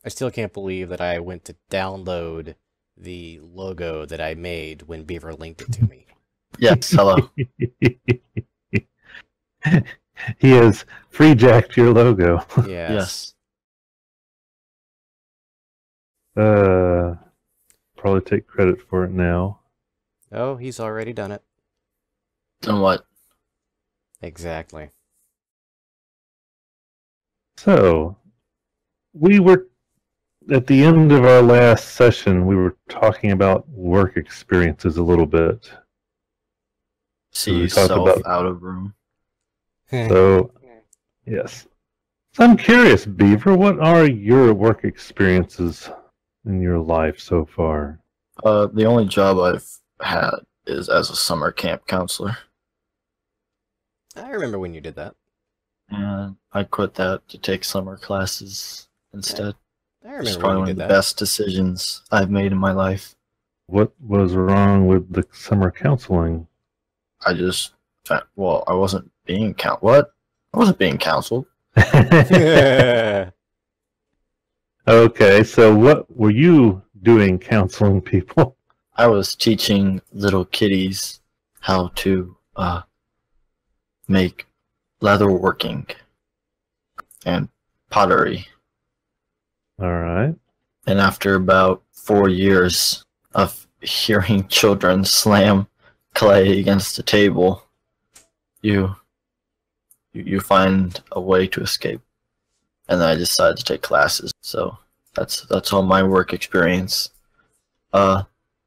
I still can't believe that I went to download the logo that I made when Beaver linked it to me. Yes, hello. He has free jacked your logo. Yes. Probably take credit for it now. Oh, he's already done it. Done what? Exactly. So, we were at the end of our last session. We were talking about work experiences a little bit. See We yourself talked about- out of room. So, yes. So I'm curious, Beaver, what are your work experiences in your life so far? The only job I've had is as a summer camp counselor. I remember when you did that. And I quit that to take summer classes instead. I It's remember probably when you one did of the that. best decisions I've made in my life. What was wrong with the summer counseling? I just, well, I wasn't being What? I wasn't being counseled. Okay, so what were you doing counseling people? I was teaching little kiddies how to make leatherworking and pottery. All right. And after about 4 years of hearing children slam clay against the table, you find a way to escape. And then I decided to take classes. So that's all my work experience.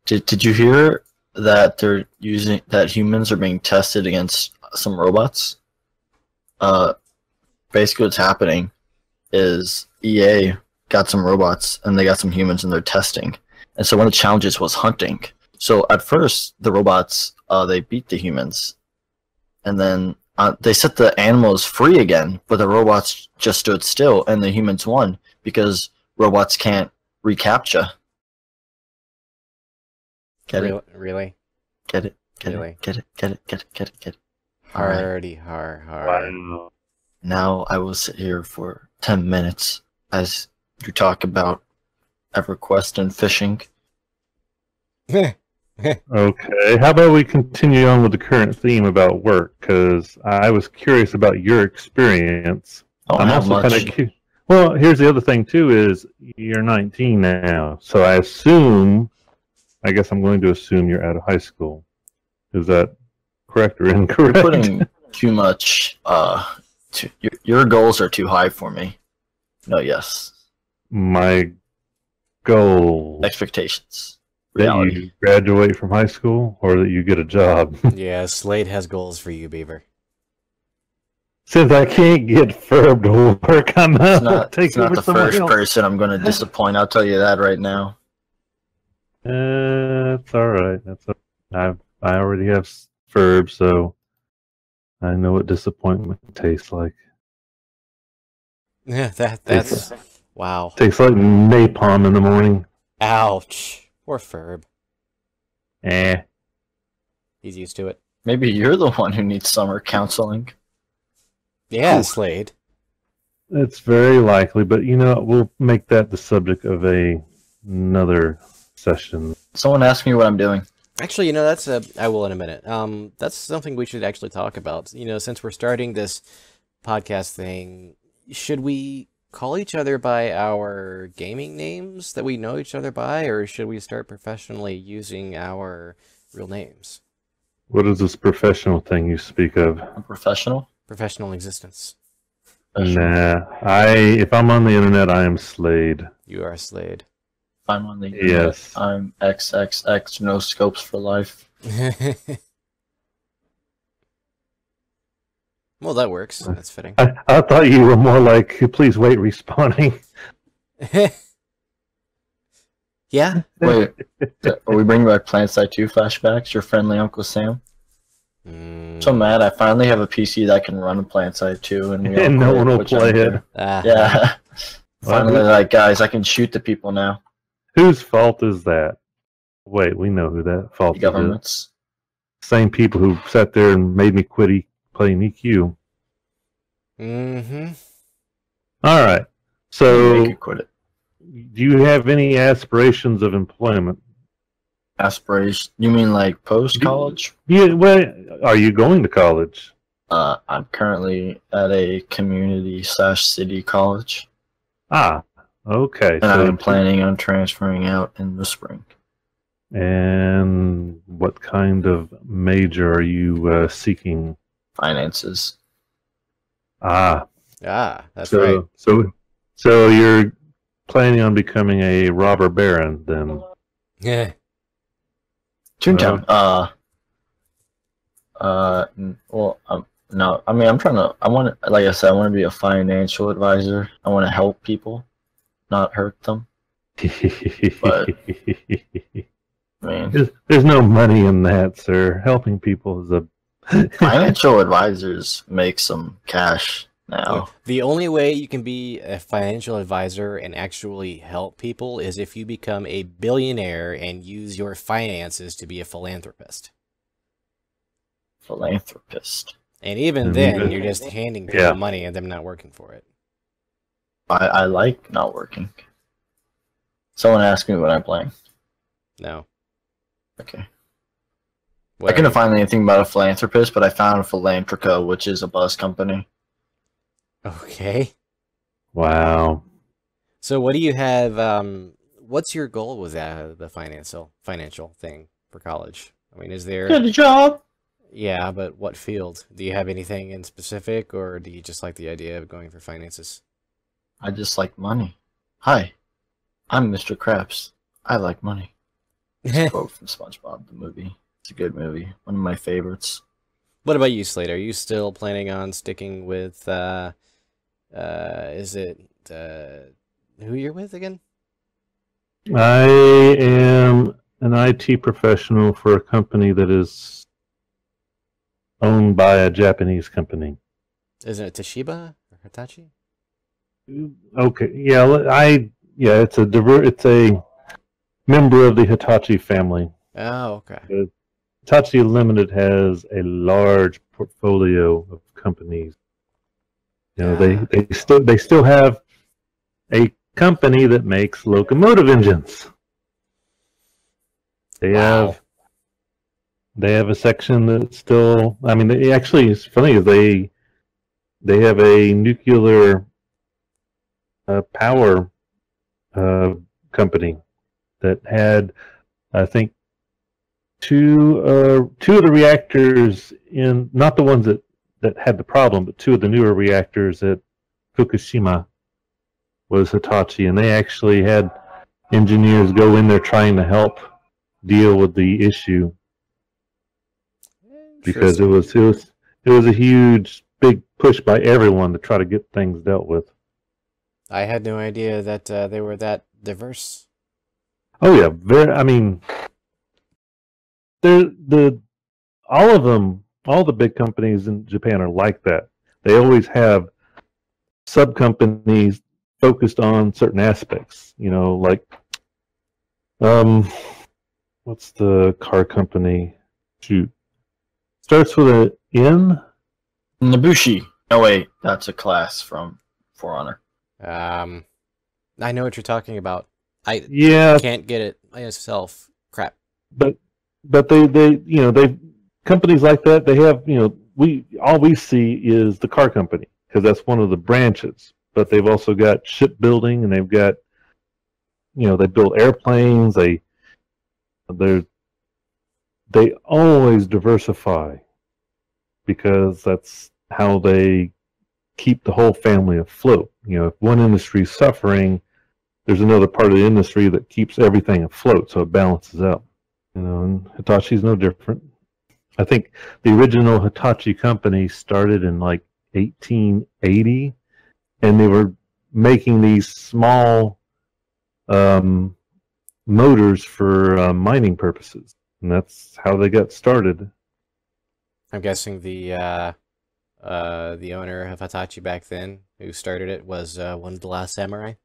Did you hear that humans are being tested against some robots? Basically what's happening is EA got some robots and they got some humans and they're testing. And so one of the challenges was hunting. So at first the robots they beat the humans, and then they set the animals free again, but the robots just stood still and the humans won because robots can't recapture. Get it? Really? Get it? Get Really? it? Get it? Get it? Get it? Get it? Get it? Hardy har. Wow. Now I will sit here for 10 minutes as you talk about EverQuest and fishing. Okay, how about we continue on with the current theme about work? Because I was curious about your experience. I don't I'm have also much. kind of well. Here's the other thing too: is you're 19 now, so I guess I'm going to assume you're out of high school. Is that correct or incorrect? You're putting too much. Your goals are too high for me. No, yes. My goal Expectations. that Reality. you graduate from high school or that you get a job. Yeah, Slade has goals for you, Beaver. Since I can't get Ferb to work, I'm It's not the first person I'm going to disappoint. I'll tell you that right now. It's all right. I already have Ferb, so I know what disappointment tastes like. Yeah, that's wow. Tastes like napalm in the morning. Ouch. Poor Ferb. He's used to it. Maybe you're the one who needs summer counseling. Yeah, Ooh. Slade. It's very likely, but we'll make that the subject of another session. Someone asked me what I'm doing. Actually, that's I will in a minute. That's something we should actually talk about. Since we're starting this podcast thing, should we call each other by our gaming names that we know each other by, or should we start professionally using our real names? What is this professional thing you speak of? I'm professional. Professional existence. Nah, if I'm on the internet, I am Slade. You are Slade. If I'm on the internet, Yes. I'm XXX, no scopes for life. Well, that works. That's fitting. I thought you were more like, please wait, respawning. Yeah. Wait, are we bringing back PlanetSide 2 flashbacks? Your friendly Uncle Sam? So mad, I finally have a PC that can run a PlanetSide 2, and And no one will play it. Yeah. Finally, like, guys, I can shoot the people now. Whose fault is that? Wait, we know who that fault The is. governments. Same people who sat there and made me quit playing EQ. Mm-hmm. All right. They So could quit it. do you have any aspirations of employment? Aspiration? You mean like post college? Yeah. Well, are you going to college? I'm currently at a community/city college, Ah, okay. and I'm planning on transferring out in the spring. And what kind of major are you seeking? Finances. Ah, That's right. So you're planning on becoming a robber baron then? Yeah. Toontown. Well, no. I mean, I want to, like I said, I want to be a financial advisor. I want to help people, not hurt them. But I mean, there's no money in that, sir. Helping people is a financial advisors make some cash now. Look, the only way you can be a financial advisor and actually help people is if you become a billionaire and use your finances to be a philanthropist. Philanthropist. And even then, you're just handing people money and them not working for it. I like not working. Someone asked me what I'm playing. No. Okay. What I couldn't find anything about a philanthropist, but I found Philanthropica, which is a bus company. Okay. Wow. So what do you have, what's your goal with that, the financial thing for college? I mean, is there... Get a job! Yeah, but what field? Do you have anything in specific, or do you just like the idea of going for finances? I just like money. Hi, I'm Mr. Krabs. I like money. It's a quote from SpongeBob, the movie. It's a good movie. One of my favorites. What about you, Slade? Are you still planning on sticking with, is it, who you're with again? I am an IT professional for a company that is owned by a Japanese company. Isn't it Toshiba or Hitachi? Okay, it's a member of the Hitachi family. Oh, okay. Hitachi Limited has a large portfolio of companies. You know, they still have a company that makes locomotive engines. They have a section that's still. I mean, it's funny. They have a nuclear power company that had, I think, two of the reactors in, not the ones that had the problem, but two of the newer reactors at Fukushima was Hitachi, and they actually had engineers go in there trying to help deal with the issue. Because it was a huge, big push by everyone to try to get things dealt with. I had no idea that they were that diverse. Oh yeah, I mean, all of them, all the big companies in Japan are like that. They always have sub companies focused on certain aspects. You know, like what's the car company? Shoot. Starts with an N? Nabushi. Oh wait, that's a class from For Honor. I know what you're talking about. I can't get it myself. Crap. But they companies like that, they have, all we see is the car company because that's one of the branches. But they've also got shipbuilding, and they've got, they build airplanes. They always diversify because that's how they keep the whole family afloat. If one industry is suffering, there's another part of the industry that keeps everything afloat, so it balances out. And Hitachi's no different. I think the original Hitachi company started in like 1880, and they were making these small motors for mining purposes. And that's how they got started. I'm guessing the owner of Hitachi back then, who started it, was one of the last samurai.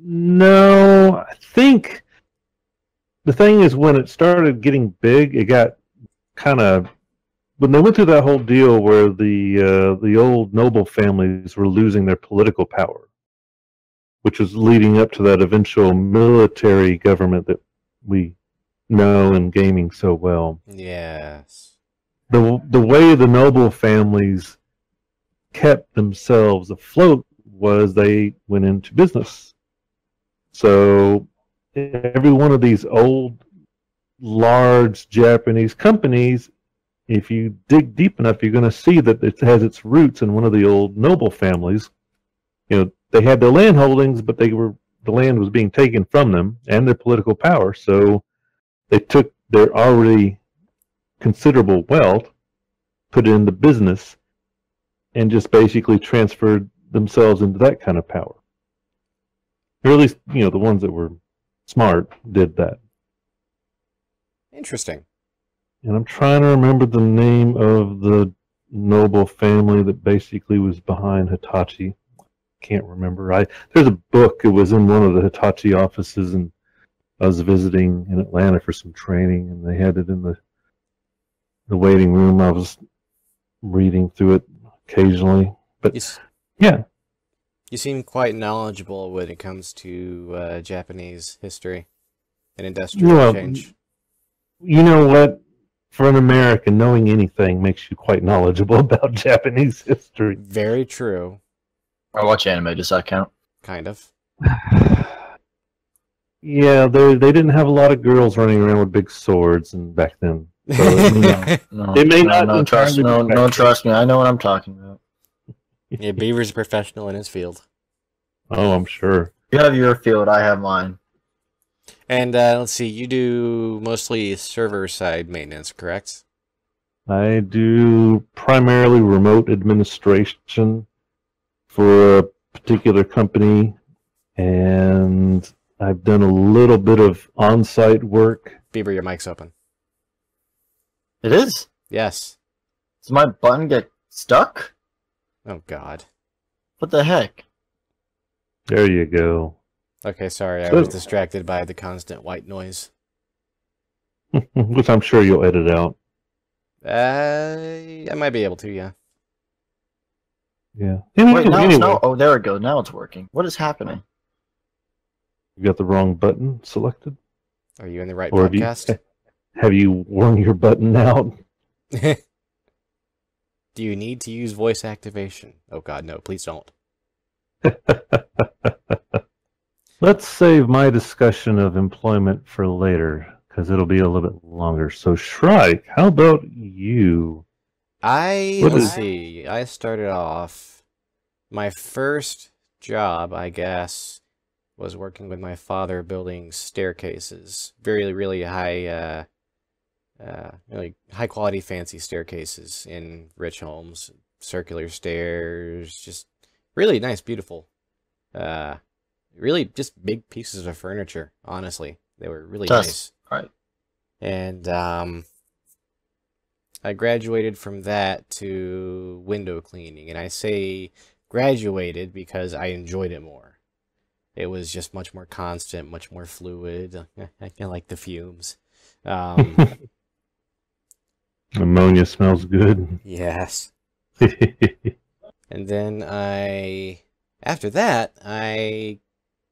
No, I think the thing is when it started getting big, it got kind of when they went through that whole deal where the old noble families were losing their political power, which was leading up to that eventual military government that we know in gaming so well. Yes. The way the noble families kept themselves afloat was they went into business. So every one of these old, large Japanese companies, if you dig deep enough, you're going to see that it has its roots in one of the old noble families. You know, they had their land holdings, but the land was being taken from them and their political power. So they took their already considerable wealth, put it into business, and just basically transferred themselves into that kind of power. Or at least, you know, the ones that were smart did that. Interesting. And I'm trying to remember the name of the noble family that basically was behind Hitachi. Can't remember. There's a book. It was in one of the Hitachi offices, and I was visiting in Atlanta for some training, and they had it in the waiting room. I was reading through it occasionally, but yeah. You seem quite knowledgeable when it comes to Japanese history and industrial change. You know what? For an American, knowing anything makes you quite knowledgeable about Japanese history. Very true. I watch anime. Does that count? Kind of. Yeah, they didn't have a lot of girls running around with big swords and back then. So it may not. Trust me. I know what I'm talking about. Yeah, Beaver's a professional in his field. Oh, I'm sure. You have your field. I have mine. And let's see, you do mostly server-side maintenance, correct? I do primarily remote administration for a particular company, and I've done a little bit of on-site work. Beaver, your mic's open. It is? Yes. Does my button get stuck? Oh, God. What the heck? There you go. Okay, sorry, I was distracted by the constant white noise. Which I'm sure you'll edit out. I might be able to, yeah. Yeah. Wait, now oh, there we go. Now it's working. What is happening? You got the wrong button selected? Are you in the right podcast? Have you worn your button out? Do you need to use voice activation? Oh, God, no, please don't. Let's save my discussion of employment for later, because it'll be a little bit longer. So, Shrike, how about you? Let's see, I started off, my first job, I guess, was working with my father building staircases. Really high, really high-quality, fancy staircases in rich homes. Circular stairs, just really nice, beautiful. Really just big pieces of furniture, honestly. They were really nice. Right. And I graduated from that to window cleaning. And I say graduated because I enjoyed it more. It was just much more constant, much more fluid. I feel like the fumes. Ammonia smells good. Yes. And then after that, I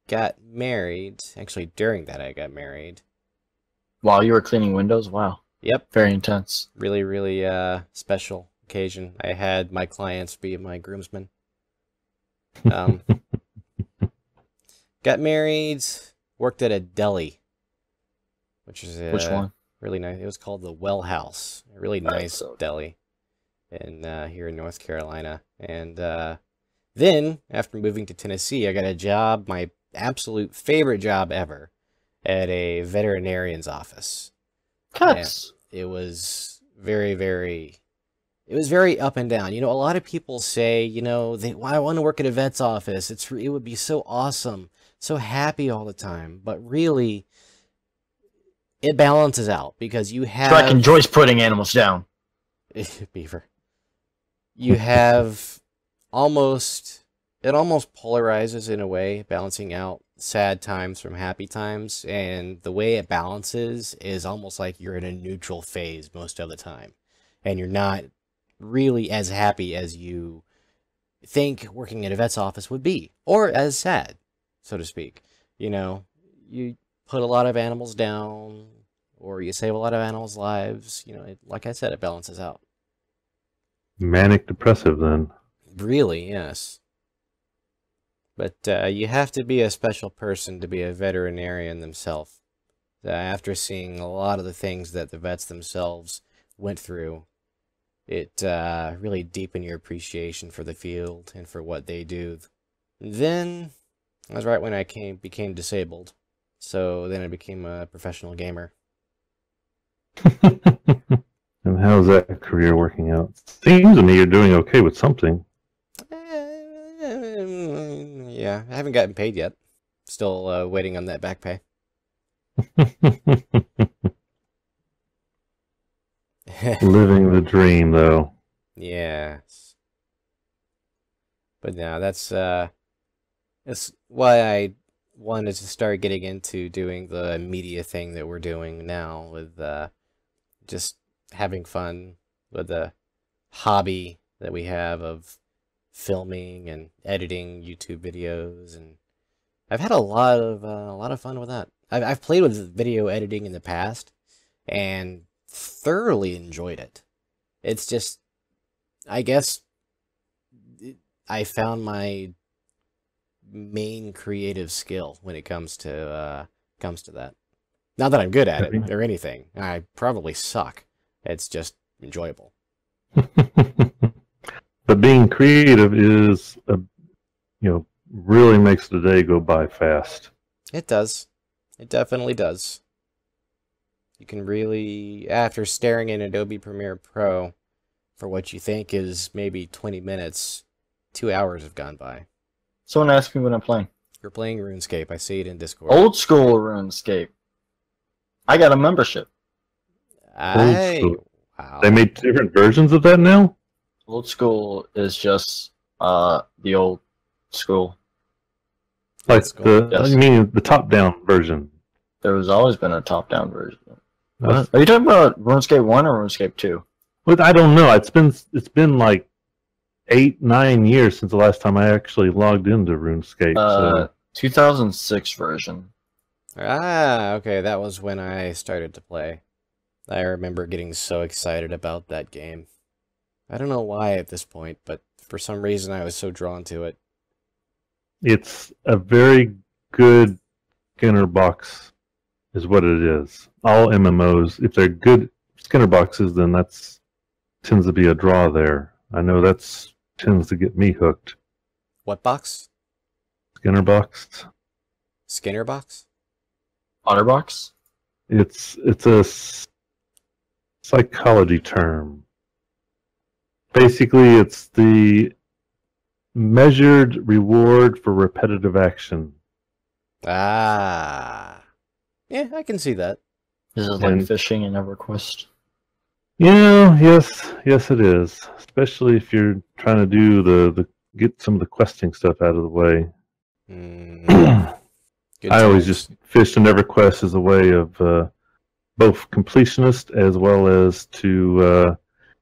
got married. Actually, during that, I got married. While you were cleaning windows? Wow. Yep. Very intense. Really special occasion. I had my clients be my groomsmen. Got married, worked at a deli, which is Which one? Really nice. It was called the Well House. A really nice deli in here in North Carolina. And then, after moving to Tennessee, I got a job, my absolute favorite job ever, at a veterinarian's office. Cats. It was very up and down. You know, a lot of people say, you know, I want to work at a vet's office. It would be so awesome, so happy all the time. But really, it balances out because you have... Shrek enjoys putting animals down. Beaver. You have it almost polarizes in a way, balancing out sad times from happy times, and the way it balances is almost like you're in a neutral phase most of the time. and you're not really as happy as you think working at a vet's office would be, or as sad, so to speak. You know, you put a lot of animals down, or you save a lot of animals' lives. You know, like I said, it balances out. Manic depressive, then. Really, yes. But you have to be a special person to be a veterinarian themselves. After seeing a lot of the things that the vets themselves went through, it really deepened your appreciation for the field and for what they do. Then, that was right when I became disabled. So then I became a professional gamer. And how's that career working out? Seems to me you're doing okay with something. Yeah, I haven't gotten paid yet. Still waiting on that back pay. Living the dream, though. Yes. But no, that's why I wanted to start getting into doing the media thing that we're doing now, with just having fun with the hobby that we have of filming and editing YouTube videos, and I've had a lot of fun with that. I've played with video editing in the past and thoroughly enjoyed it. It's just, I guess, I found my main creative skill when it comes to that. Not that I'm good at it or anything. I probably suck. It's just enjoyable. But being creative is, really makes the day go by fast. It does. It definitely does. You can really, after staring in Adobe Premiere Pro for what you think is maybe 20 minutes, 2 hours have gone by. Someone asked me what I'm playing. You're playing RuneScape. I see it in Discord. Old school RuneScape. I got a membership. School. Wow. They made different versions of that now? Old school is just the old school. Like Yes. you mean the top-down version? There has always been a top-down version. What? Are you talking about RuneScape 1 or RuneScape 2? Well, I don't know. It's been like 8-9 years since the last time I actually logged into RuneScape. So 2006 version. Okay, that was when I started to play. I remember getting so excited about that game. I don't know why at this point, but for some reason I was so drawn to it. it's a very good Skinner box, is what it is. All MMOs, if they're good Skinner boxes, then that's tends to be a draw there. I know that's tends to get me hooked. What box? Skinner box. Skinner box? Otterbox? It's a psychology term. Basically, it's the measured reward for repetitive action. Ah. Yeah, I can see that. This is like fishing in EverQuest. Yeah, yes it is. Especially if you're trying to do the get some of the questing stuff out of the way. Good I always times. just fished in EverQuest as a way of both completionist as well as to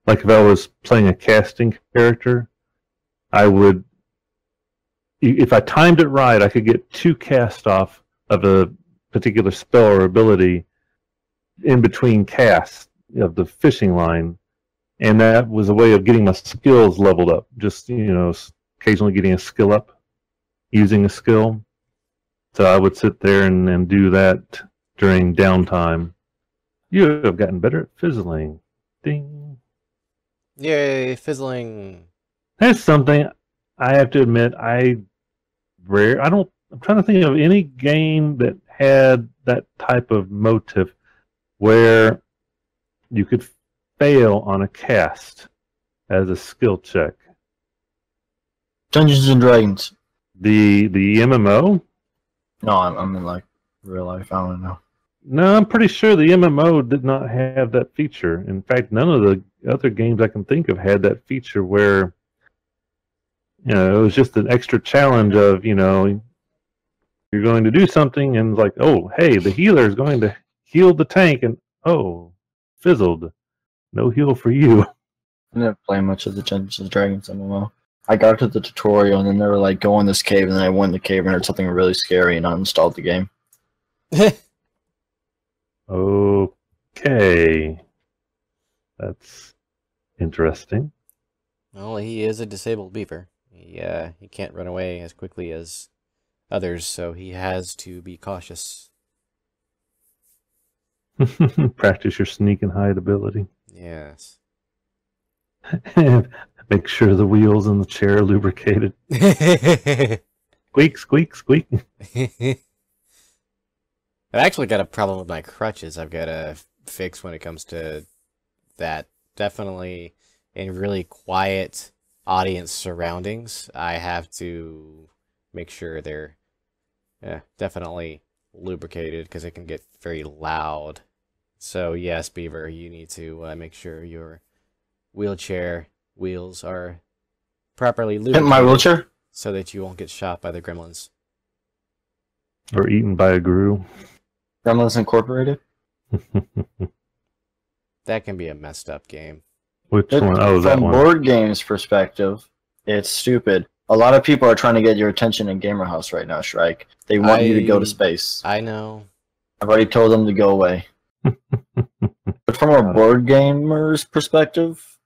like if I was playing a casting character, I would, if I timed it right, I could get 2 cast off of a particular spell or ability in between casts of the fishing line, and that was a way of getting my skills leveled up. Just, occasionally getting a skill up using a skill. So I would sit there and do that during downtime. You have gotten better at fizzling. Ding. Yay, fizzling. That's something I have to admit I'm trying to think of any game that had that type of motive where you could fail on a cast as a skill check. Dungeons and Dragons. The MMO? No, I'm in like real life. I don't know. No, I'm pretty sure the MMO did not have that feature. In fact, none of the other games I can think of had that feature where, it was just an extra challenge of, you're going to do something and like, oh, hey, the healer is going to heal the tank and, oh, fizzled. No heal for you. I didn't play much of the Dungeons and Dragons MMO. I got to the tutorial and then they were like, go in this cave, and then I went in the cave and heard something really scary and uninstalled the game. Okay. That's interesting. Well, he is a disabled beaver. He can't run away as quickly as others, so he has to be cautious. Practice your sneak and hide ability. Yes. And make sure the wheels in the chair are lubricated. Squeak, squeak, squeak. I've actually got a problem with my crutches I've got to fix when it comes to that. Definitely in really quiet audience surroundings, I have to make sure they're definitely lubricated because it can get very loud. So yes, Beaver, you need to make sure your wheelchair wheels are properly lubricated. In my wheelchair? So that you won't get shot by the gremlins. Or eaten by a grue. Gremlins Incorporated? That can be a messed up game. Which one? Oh, that From one. board games perspective, it's stupid. A lot of people are trying to get your attention in Gamer House right now, Shrike. They want you to go to space. I know. I've already told them to go away. But from a board gamer's perspective,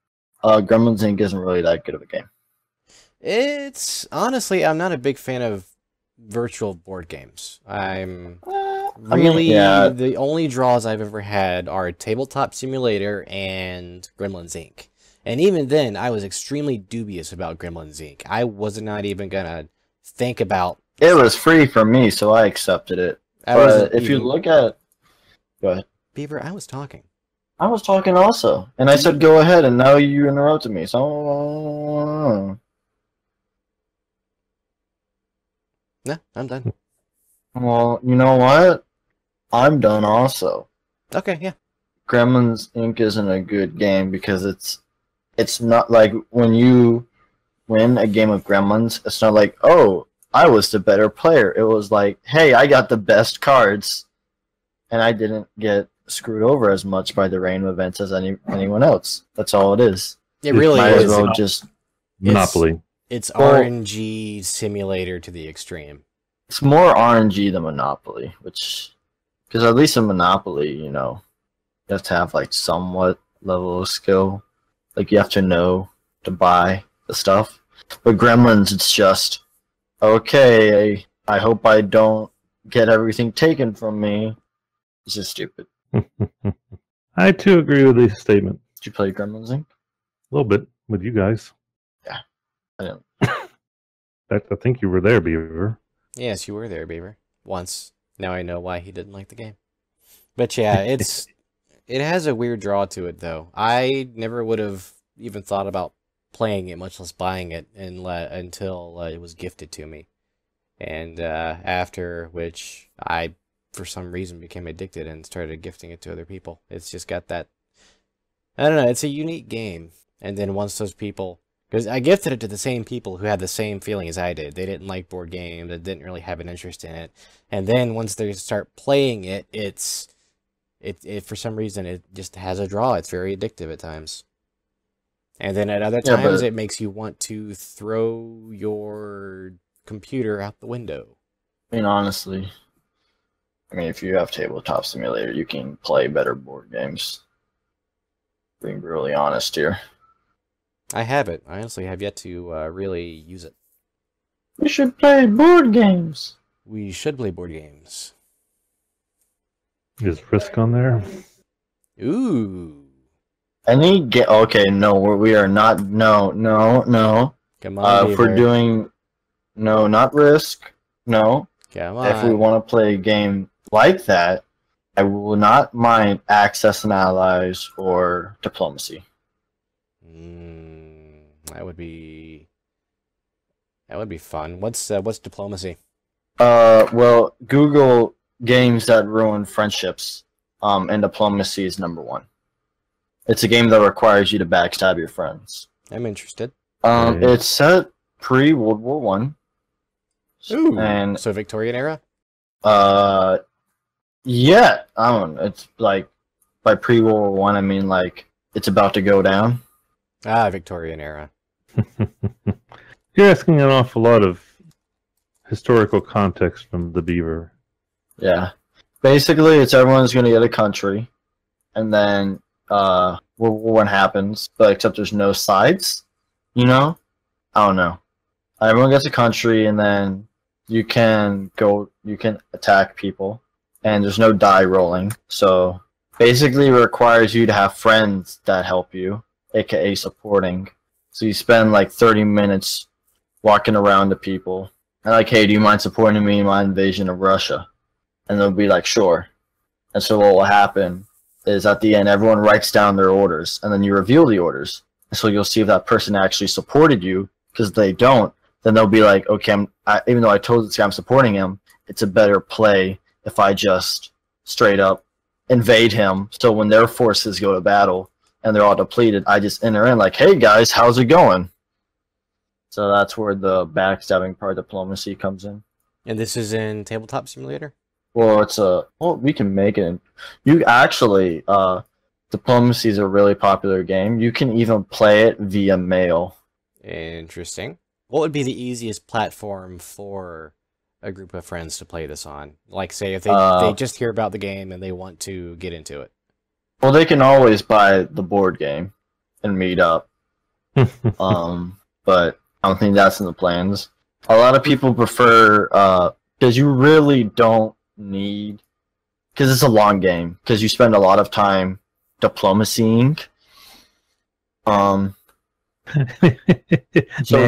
Gremlins Inc. isn't really that good of a game. It's honestly, I'm not a big fan of virtual board games. I'm really the only draws I've ever had are Tabletop Simulator and Gremlins Inc. And even then, I was extremely dubious about Gremlins Inc. I was not even gonna think about. It was free for me, so I accepted it. But if you look at, go ahead. Beaver, I was talking. I was talking also, and I said go ahead, and now you interrupted me. So No, I'm done. well, you know what? I'm done also. Okay, yeah. Gremlins Inc. isn't a good game because it's not like when you win a game of Gremlins, it's not like, oh, I was the better player. It was like, hey, I got the best cards, and I didn't get screwed over as much by the random events as anyone else. That's all it is. It really Might is. as well just Monopoly. It's RNG simulator to the extreme. It's more RNG than Monopoly, which, because at least in Monopoly, you know, you have to have like somewhat level of skill. Like you have to know to buy the stuff. But Gremlins, it's just, okay, I hope I don't get everything taken from me. It's just stupid. I too agree with this statement. Did you play Gremlins Inc? A little bit with you guys. Yeah, I didn't. I think you were there, Beaver. Yes, you were there, Beaver. Once. Now I know why he didn't like the game. But yeah, it has a weird draw to it, though. I never would have even thought about playing it, much less buying it, until it was gifted to me. And after which I, for some reason, became addicted and started gifting it to other people. It's just got that... I don't know, it's a unique game. And then once those people... Because I gifted it to the same people who had the same feeling as I did. They didn't like board games. They didn't really have an interest in it. And then once they start playing it, it for some reason, it just has a draw. It's very addictive at times. And then at other times, it makes you want to throw your computer out the window. I mean, honestly, if you have Tabletop Simulator, you can play better board games. Being really honest here. I have it. I honestly have yet to really use it. We should play board games. We should play board games. Is Risk on there? Ooh. Okay, no, we are not. No. Come on, if we're Beaver. doing, no, not Risk. No. Come on. If we want to play a game like that, I will not mind Access and Allies or Diplomacy. That would be fun. What's Diplomacy? Well, Google games that ruin friendships, and Diplomacy is #1. It's a game that requires you to backstab your friends. I'm interested. It's set pre-World War One. Ooh. And so Victorian era? Yeah. It's like by pre-World War One, I mean like it's about to go down. Ah, Victorian era. You're asking an awful lot of historical context from the Beaver. Yeah. Basically, it's everyone's going to get a country, and then what happens, but except there's no sides, you know? I don't know. Everyone gets a country, and then you can attack people, and there's no die rolling. So basically, it requires you to have friends that help you, aka supporting. So you spend like 30 minutes walking around to people, and like, hey, do you mind supporting me in my invasion of Russia? And they'll be like, sure. And so what will happen is at the end, everyone writes down their orders, and then you reveal the orders. And so you'll see if that person actually supported you, because if they don't, then they'll be like, okay, even though I told this guy I'm supporting him, it's a better play if I just straight up invade him. So when their forces go to battle and they're all depleted, I just enter in like, hey guys, how's it going? So that's where the backstabbing part of diplomacy comes in. And this is in Tabletop Simulator? Well, we can make it. You actually, diplomacy is a really popular game. You can even play it via mail. Interesting. What would be the easiest platform for a group of friends to play this on? Like, say, if they just hear about the game and they want to get into it. Well, they can always buy the board game and meet up. But I don't think that's in the plans. A lot of people prefer, because you really don't need, because it's a long game, because you spend a lot of time diplomacying. So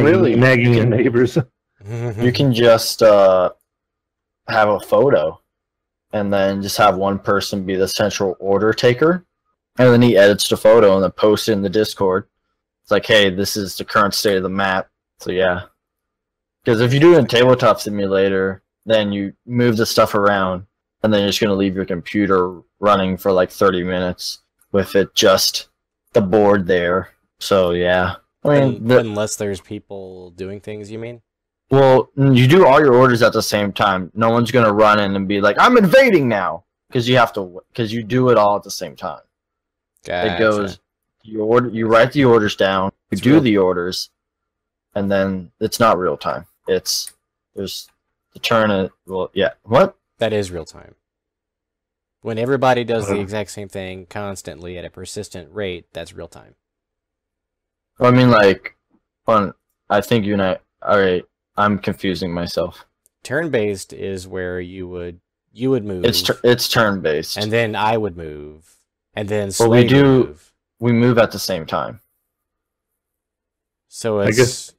really, nagging your neighbors. you can just have a photo, and then just have one person be the central order taker, and then he edits the photo and then posts it in the Discord. It's like, hey, this is the current state of the map. So yeah, because if you do it in Tabletop Simulator, then you move the stuff around, and then you're just gonna leave your computer running for like 30 minutes with it just the board there. So yeah. I mean, unless there's people doing things, you mean? Well, you do all your orders at the same time. No one's gonna run in and be like, "I'm invading now," because you do it all at the same time. Gotcha. It goes, you write the orders down, you do the orders, and then it's not real time. There's the turn. Well, yeah. What? That is real time. When everybody does the exact same thing constantly at a persistent rate, that's real time. I mean, like, I think you and I. All right, I'm confusing myself. Turn-based is where you would move. It's turn-based, and then I would move, and then well, Slade would move. We move at the same time. So it's, I guess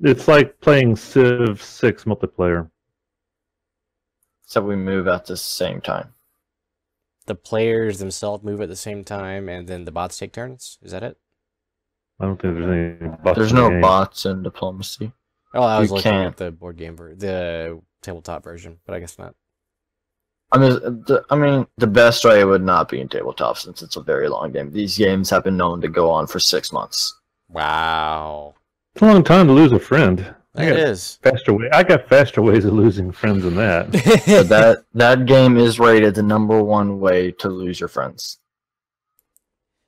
it's like playing Civ 6 multiplayer. So we move at the same time. The players themselves move at the same time, and then the bots take turns. Is that it? I don't think there's any bots. There's no bots in diplomacy. Oh, I was looking at the board game the tabletop version, but I guess not. I mean, the best way would not be in tabletop since it's a very long game. These games have been known to go on for 6 months. Wow, it's a long time to lose a friend. It is. I got faster ways of losing friends than that. But that game is rated the #1 way to lose your friends.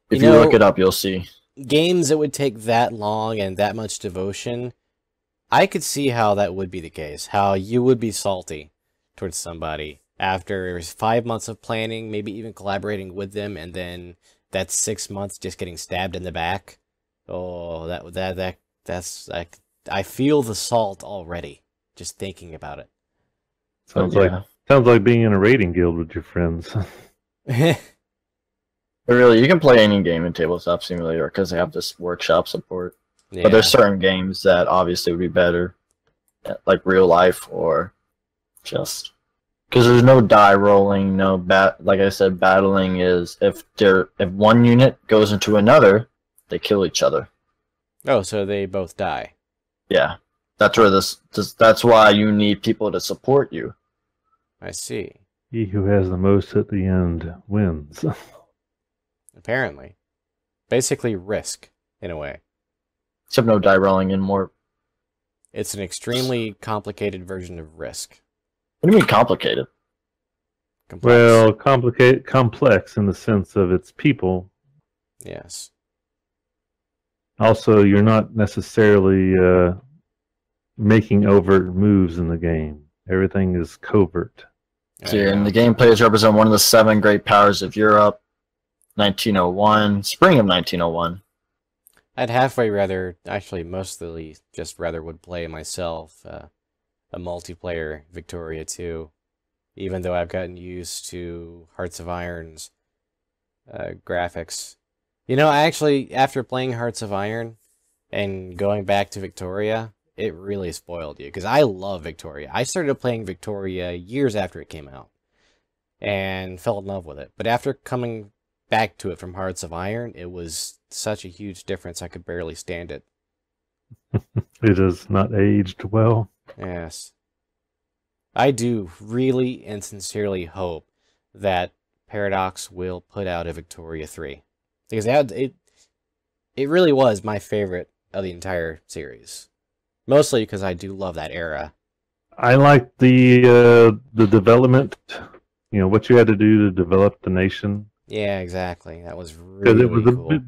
If you look it up, you'll see. Games that would take that long and that much devotion, I could see how that would be the case. How you would be salty towards somebody after 5 months of planning, maybe even collaborating with them, and then that's 6 months just getting stabbed in the back. Oh, that's like, I feel the salt already just thinking about it. Sounds like being in a raiding guild with your friends. But really, you can play any game in Tabletop Simulator because they have this workshop support. Yeah. But there's certain games that obviously would be better, like real life or just because there's no die rolling, like I said, battling is if one unit goes into another, they kill each other. Oh, so they both die. Yeah, that's where that's why you need people to support you. I see. He who has the most at the end wins. Apparently. Basically Risk, in a way. Except no die rolling and more. It's an extremely complicated version of Risk. What do you mean complicated? Complex. Well, complex in the sense of its people. Yes. Also, you're not necessarily making overt moves in the game. Everything is covert. So, and the game players represent one of the 7 great powers of Europe, 1901, spring of 1901. I'd halfway rather, actually mostly just rather would play myself a multiplayer Victoria 2, even though I've gotten used to Hearts of Iron's graphics. You know, actually, after playing Hearts of Iron and going back to Victoria, it really spoiled you, because I love Victoria. I started playing Victoria years after it came out, and fell in love with it. But after coming back to it from Hearts of Iron, it was such a huge difference I could barely stand it. It has not aged well. Yes. I do really and sincerely hope that Paradox will put out a Victoria 3. Because it really was my favorite of the entire series. Mostly because I do love that era. I like the development. You know what you had to do to develop the nation. Yeah, exactly. That was really cool.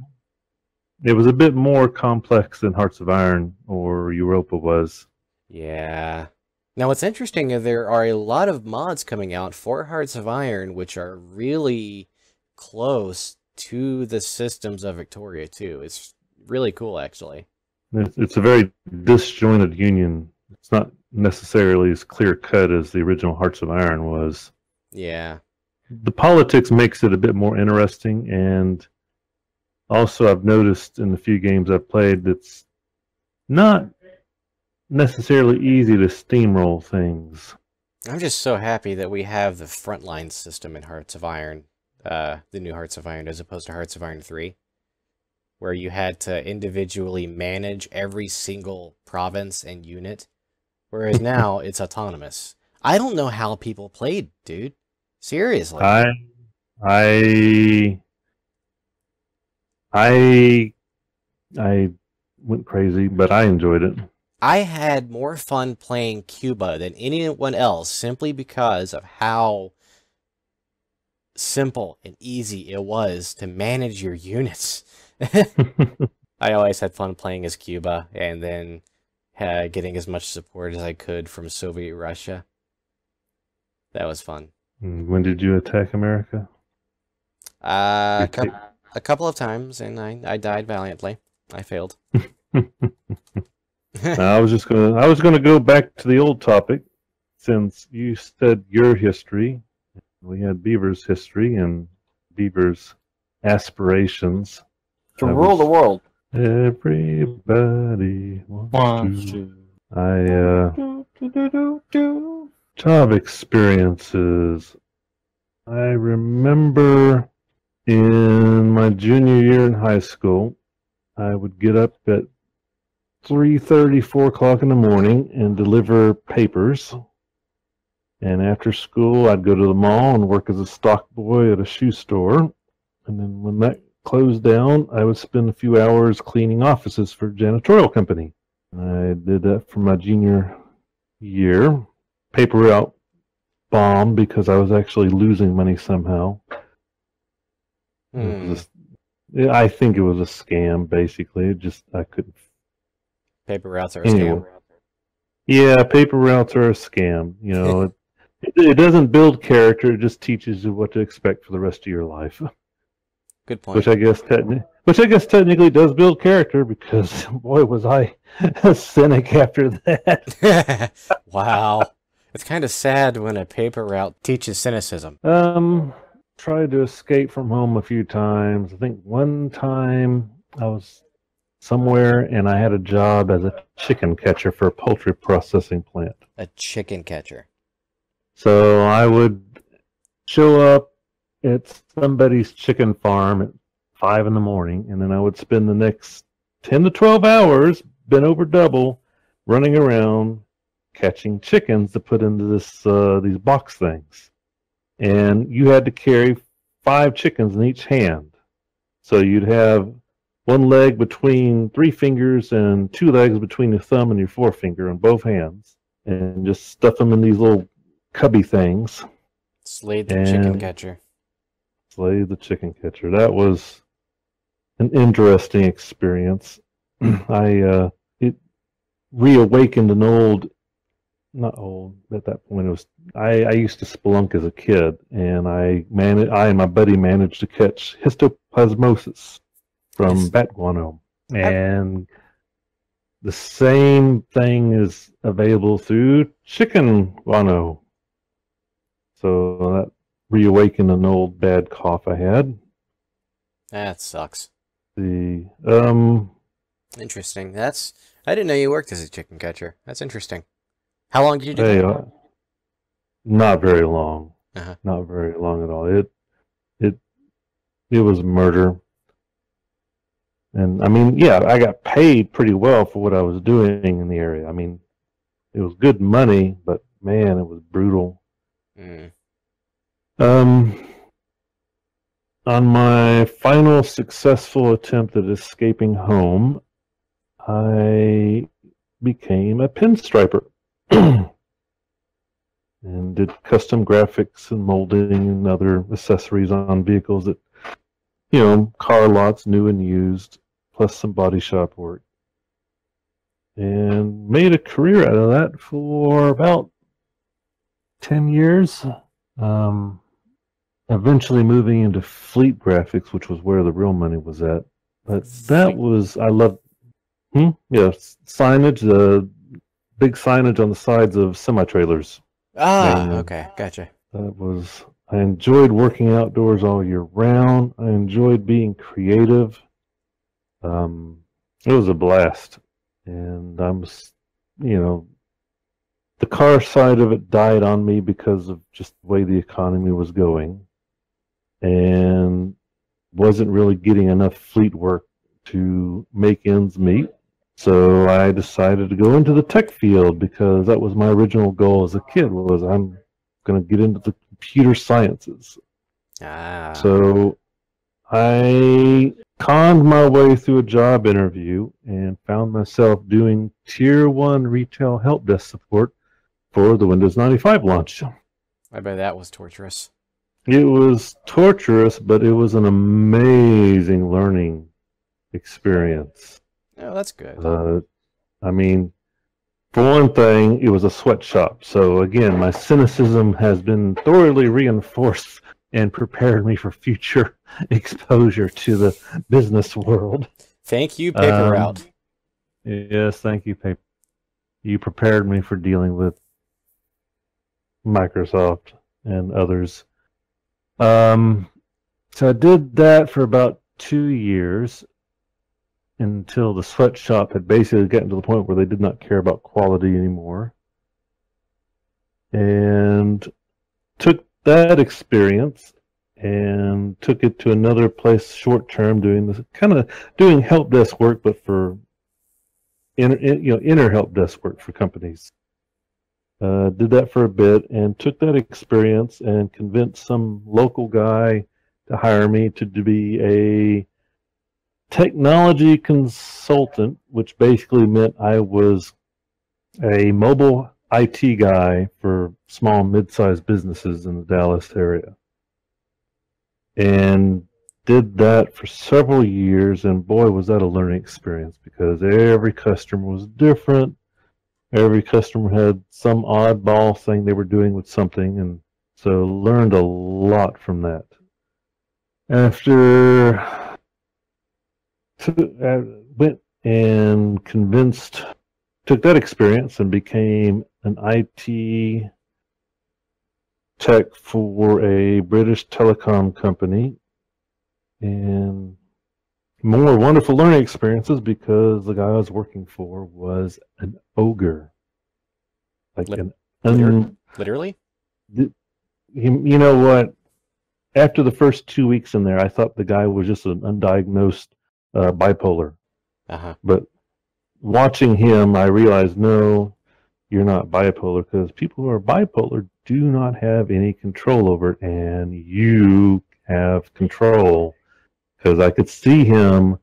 It was a bit more complex than Hearts of Iron or Europa was. Yeah. Now, what's interesting is there are a lot of mods coming out for Hearts of Iron, which are really close to the systems of Victoria 2. It's really cool, actually. It's a very disjointed union. It's not necessarily as clear-cut as the original Hearts of Iron was. Yeah. The politics makes it a bit more interesting, and also I've noticed in the few games I've played, it's not necessarily easy to steamroll things. I'm just so happy that we have the frontline system in Hearts of Iron, the new Hearts of Iron, as opposed to Hearts of Iron 3, where you had to individually manage every single province and unit, whereas now it's autonomous. I don't know how people played, dude. Seriously. I went crazy, but I enjoyed it. I had more fun playing Cuba than anyone else simply because of how simple and easy it was to manage your units. I always had fun playing as Cuba and then getting as much support as I could from Soviet Russia. That was fun. When did you attack America? A couple of times, and I died valiantly. I failed. I was gonna go back to the old topic, since you said your history. We had Beaver's history and Beaver's aspirations To rule the world. Everybody wants to. Tov Experiences. I remember in my junior year in high school, I would get up at 3:30, 4 o'clock in the morning and deliver papers. And after school, I'd go to the mall and work as a stock boy at a shoe store. And then when that closed down, I would spend a few hours cleaning offices for a janitorial company. I did that for my junior year. Paper route bombed because I was actually losing money somehow. I think it was a scam, basically. I couldn't. Paper routes are a scam. Yeah, paper routes are a scam. You know, it doesn't build character. It just teaches you what to expect for the rest of your life. Good point. Which I guess technically does build character, because boy was I a cynic after that. Wow. It's kind of sad when a paper route teaches cynicism. Tried to escape from home a few times. I think one time I was somewhere and I had a job as a chicken catcher for a poultry processing plant. A chicken catcher. So I would show up at somebody's chicken farm at 5 in the morning, and then I would spend the next 10 to 12 hours, bent over double, running around catching chickens to put into these box things. And you had to carry 5 chickens in each hand. So you'd have one leg between 3 fingers and 2 legs between your thumb and your forefinger on both hands, and just stuff them in these little cubby things. Slade the chicken catcher. Slade the chicken catcher. That was an interesting experience. It reawakened an old, not old at that point. It was I used to spelunk as a kid, and I and my buddy managed to catch histoplasmosis from Nice. bat guano, and the same thing is available through chicken guano. So that reawakened an old bad cough I had. That sucks. The Interesting. I didn't know you worked as a chicken catcher. That's interesting. How long did you do hey, that? not very long. Uh-huh. Not very long at all. It was murder. And I mean, yeah, I got paid pretty well for what I was doing in the area. I mean, it was good money, but man, it was brutal. Mm. On my final successful attempt at escaping home, I became a pinstriper and did custom graphics and molding and other accessories on vehicles that, car lots, new and used, plus some body shop work. And made a career out of that for about 10 years. Eventually moving into fleet graphics, which was where the real money was at. But that was, I loved, signage, the big signage on the sides of semi-trailers. Okay, gotcha. I enjoyed working outdoors all year round. I enjoyed being creative. It was a blast. And the car side of it died on me because of just the way the economy was going. And wasn't really getting enough fleet work to make ends meet. So I decided to go into the tech field because that was my original goal as a kid, was I'm going to get into the computer sciences. So I conned my way through a job interview and found myself doing Tier 1 retail help desk support for the Windows 95 launch. I bet that was torturous. It was torturous, but it was an amazing learning experience. Oh, that's good. I mean, for one thing, it was a sweatshop. So again, my cynicism has been thoroughly reinforced and prepared me for future exposure to the business world. Thank you, Paper Route. Yes, thank you, Paper. You prepared me for dealing with Microsoft and others. So I did that for about 2 years until the sweatshop had basically gotten to the point where they did not care about quality anymore. And took that experience and took it to another place short term, doing help desk work, but for inner help desk work for companies. Did that for a bit and took that experience and convinced some local guy to hire me to be a technology consultant, which basically meant I was a mobile IT guy for small, mid-sized businesses in the Dallas area. And did that for several years, and boy, was that a learning experience, because every customer was different. Every customer had some oddball thing they were doing with something, and so learned a lot from that. After went and took that experience and became an IT tech for a British telecom company, and more wonderful learning experiences because the guy I was working for was an ogre. Literally? You know what? After the first 2 weeks in there, I thought the guy was just an undiagnosed bipolar. Uh-huh. But watching him, I realized, no, you're not bipolar, because people who are bipolar do not have any control over it, and you have control. Because I could see him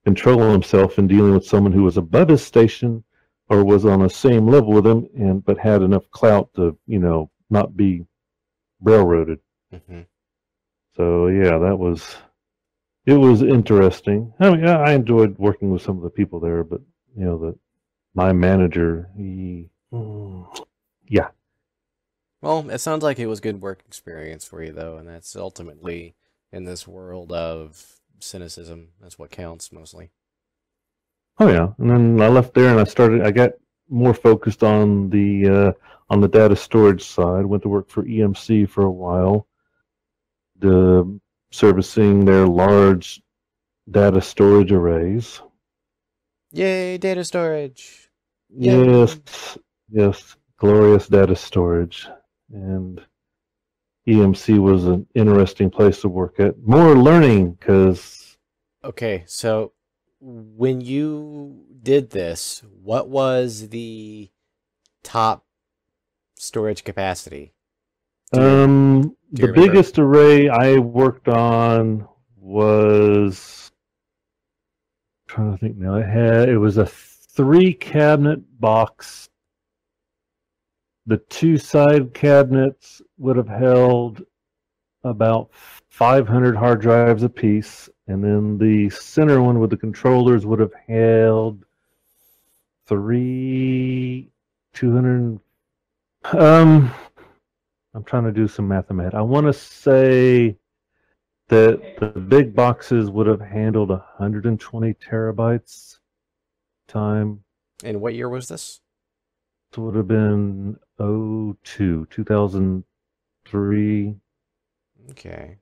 control himself in dealing with someone who was above his station or was on the same level with him, but had enough clout to, not be railroaded. Mm-hmm. So yeah, that was it was interesting. I mean, I enjoyed working with some of the people there, but my manager, yeah. Well, it sounds like it was good work experience for you, though, and that's ultimately in this world of cynicism. That's what counts mostly. Oh yeah, and then I left there and I got more focused on the data storage side. Went to work for EMC for a while, servicing their large data storage arrays. Yay, data storage! Yay. Yes, glorious data storage. And EMC was an interesting place to work at. More learning, because... Okay, so when you did this, what was the top storage capacity? The biggest array I worked on was... I'm trying to think now. It was a 3-cabinet box. The 2 side cabinets would have held about 500 hard drives apiece, and then the center one with the controllers would have held 200. I'm trying to do some mathematics. I want to say that the big boxes would have handled 120 terabytes time. And what year was this? It would have been 2003. Okay.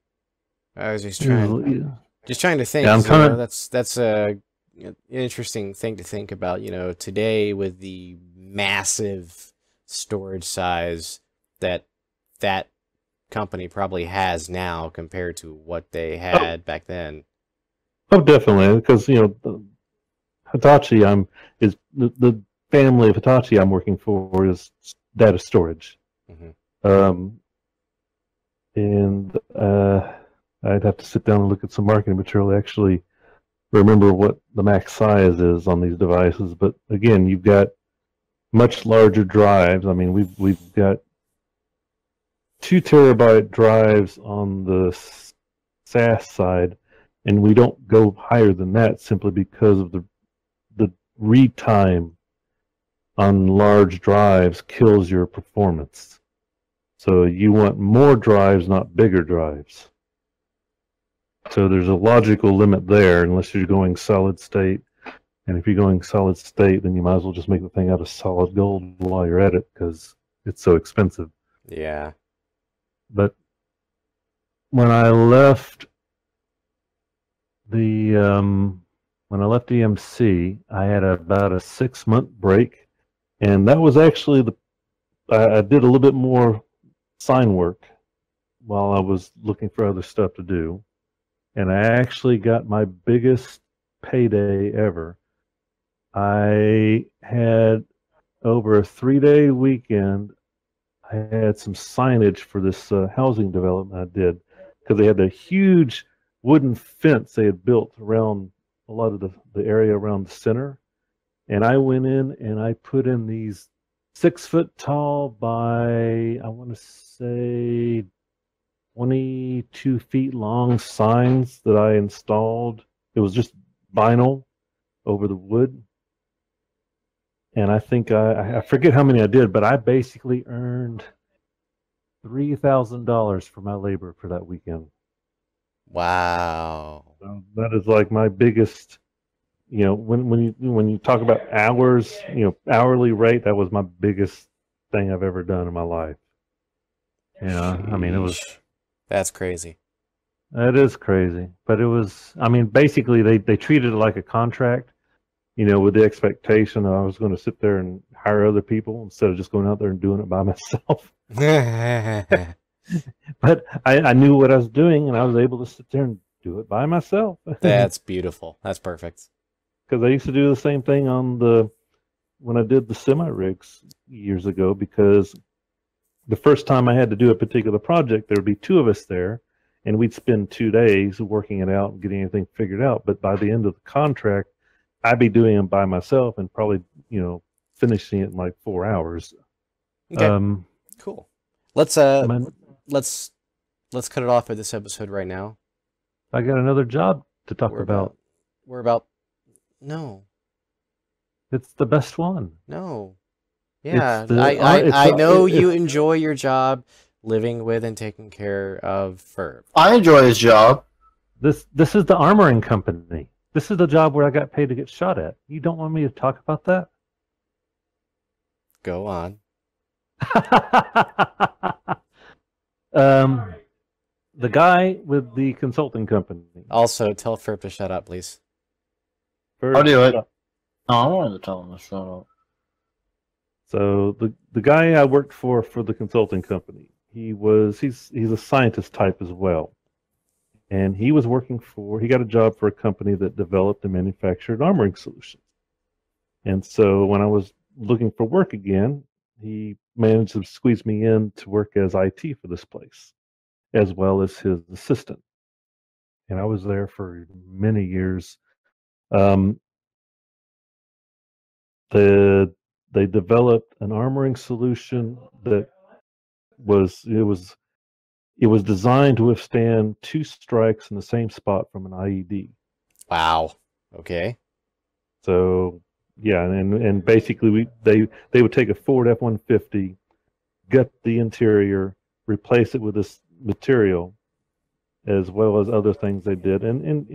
I was just trying to think. Yeah, that's a interesting thing to think about. Today with the massive storage size that company probably has now compared to what they had back then. Oh, definitely, because Hitachi, is the family of Hitachi I'm working for is data storage. Mm-hmm. And I'd have to sit down and look at some marketing material to actually remember what the max size is on these devices. But again, you've got much larger drives. I mean, we've got 2 terabyte drives on the SAS side, and we don't go higher than that simply because of the read time on large drives kills your performance. So you want more drives, not bigger drives. So there's a logical limit there, unless you're going solid state. And if you're going solid state, then you might as well just make the thing out of solid gold while you're at it, because it's so expensive. Yeah. But when I left EMC, I had about a 6-month break, and that was actually I did a little bit more sign work while I was looking for other stuff to do, and I actually got my biggest payday ever. I had, over a 3-day weekend, I had some signage for this housing development I did, because they had a huge wooden fence they had built around a lot of the area around the center, and I went in and I put in these 6-foot tall by, I want to say, 22 feet long signs that I installed. It was just vinyl over the wood. And I think I forget how many I did, but I basically earned $3,000 for my labor for that weekend. Wow. So that is like my biggest, when you talk about hours, hourly rate, that was my biggest thing I've ever done in my life. I mean, it was. That's crazy. It is crazy, but it was. I mean, basically, they treated it like a contract. With the expectation I was going to sit there and hire other people instead of just going out there and doing it by myself. But I knew what I was doing, and I was able to sit there and do it by myself. That's beautiful. That's perfect. Because I used to do the same thing when I did the semi-rigs years ago, because the first time I had to do a particular project, there would be 2 of us there, and we'd spend 2 days working it out and getting everything figured out. But by the end of the contract, I'd be doing them by myself and probably, finishing it in like 4 hours. Okay. Cool. Let's cut it off for this episode right now. I got another job to talk about. We're about. No. It's the best one. No. Yeah, the- I know it- you enjoy your job living with and taking care of fur. I enjoy his job. This is the armoring company. This is the job where I got paid to get shot at. You don't want me to talk about that? Go on. The guy with the consulting company. Also, tell Ferb to shut up, please. I'll do it. Oh, I wanted to tell him to shut up. So the guy I worked for the consulting company, he's a scientist type as well. And he got a job for a company that developed and manufactured armoring solutions. And so when I was looking for work again, he managed to squeeze me in to work as IT for this place, as well as his assistant. And I was there for many years. They developed an armoring solution that was designed to withstand 2 strikes in the same spot from an IED. Wow. Okay. So yeah, and basically they would take a Ford F-150, gut the interior, replace it with this material, as well as other things they did, and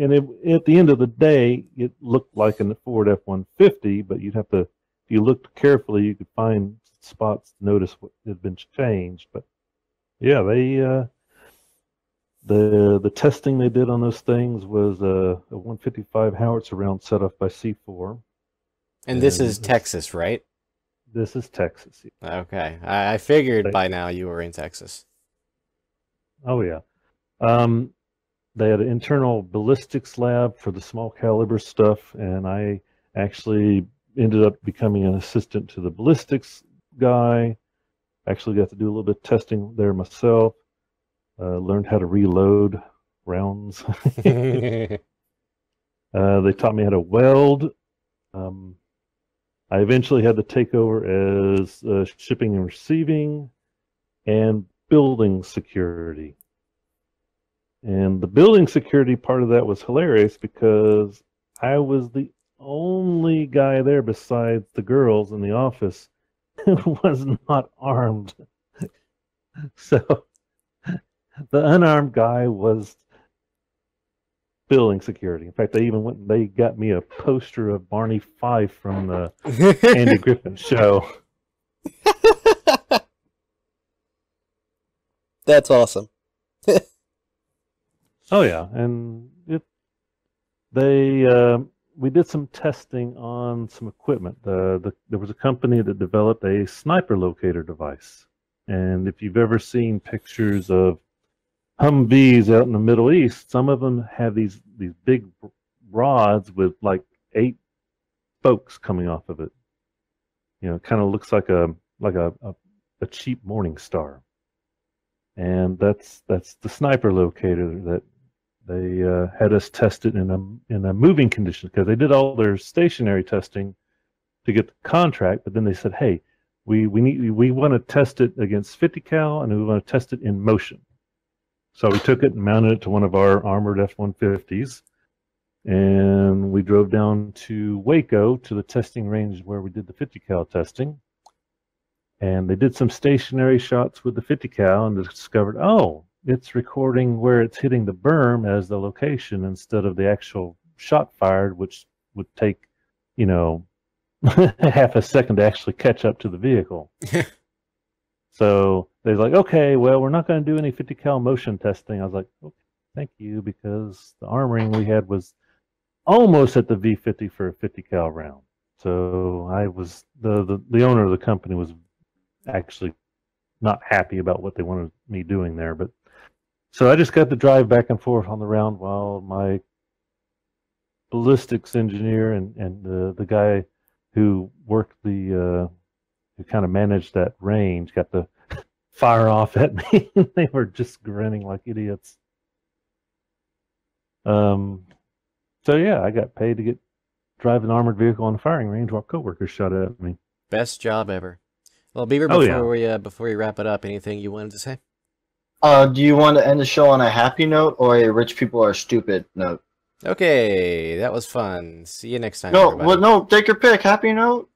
at the end of the day, it looked like a Ford F-150, but you'd have to, if you looked carefully, you could find spots, notice what had been changed. But yeah, the testing they did on those things was a 155 howitzer round set off by C4. And this is Texas, right? This is Texas. Okay. I figured by now you were in Texas. Oh yeah. They had an internal ballistics lab for the small caliber stuff, and I actually ended up becoming an assistant to the ballistics guy. Actually got to do a little bit of testing there myself. Learned how to reload rounds. They taught me how to weld. I eventually had to take over as shipping and receiving and building security. And the building security part of that was hilarious because I was the only guy there besides the girls in the office who was not armed. So the unarmed guy was building security. In fact, they got me a poster of Barney Fife from the Andy Griffin show. That's awesome. Oh yeah, and we did some testing on some equipment. There was a company that developed a sniper locator device, and if you've ever seen pictures of Humvees out in the Middle East, some of them have these big rods with like 8 spokes coming off of it. You know, it kind of looks like a cheap Morning Star, and that's the sniper locator that they had us test it in a moving condition, because they did all their stationary testing to get the contract, but then they said, hey, we want to test it against 50 cal, and we want to test it in motion. So we took it and mounted it to one of our armored F-150s, and we drove down to Waco to the testing range where we did the 50 cal testing. And they did some stationary shots with the 50 cal and discovered, oh, it's recording where it's hitting the berm as the location instead of the actual shot fired, which would take, half a second to actually catch up to the vehicle. So they're like, okay, well, we're not going to do any 50 cal motion testing. I was like, okay, thank you, because the armoring we had was almost at the V50 for a 50 cal round. So I was the owner of the company was actually not happy about what they wanted me doing there, but so I just got to drive back and forth on the round while my ballistics engineer and the guy who worked who kind of managed that range got to fire off at me. They were just grinning like idiots. So yeah, I got paid to drive an armored vehicle on a firing range while coworkers shot at me. Best job ever. Well, Beaver, before we wrap it up, anything you wanted to say? Do you want to end the show on a happy note or a rich people are stupid note? Okay, that was fun. See you next time, No, everybody. well, no, take your pick. Happy note.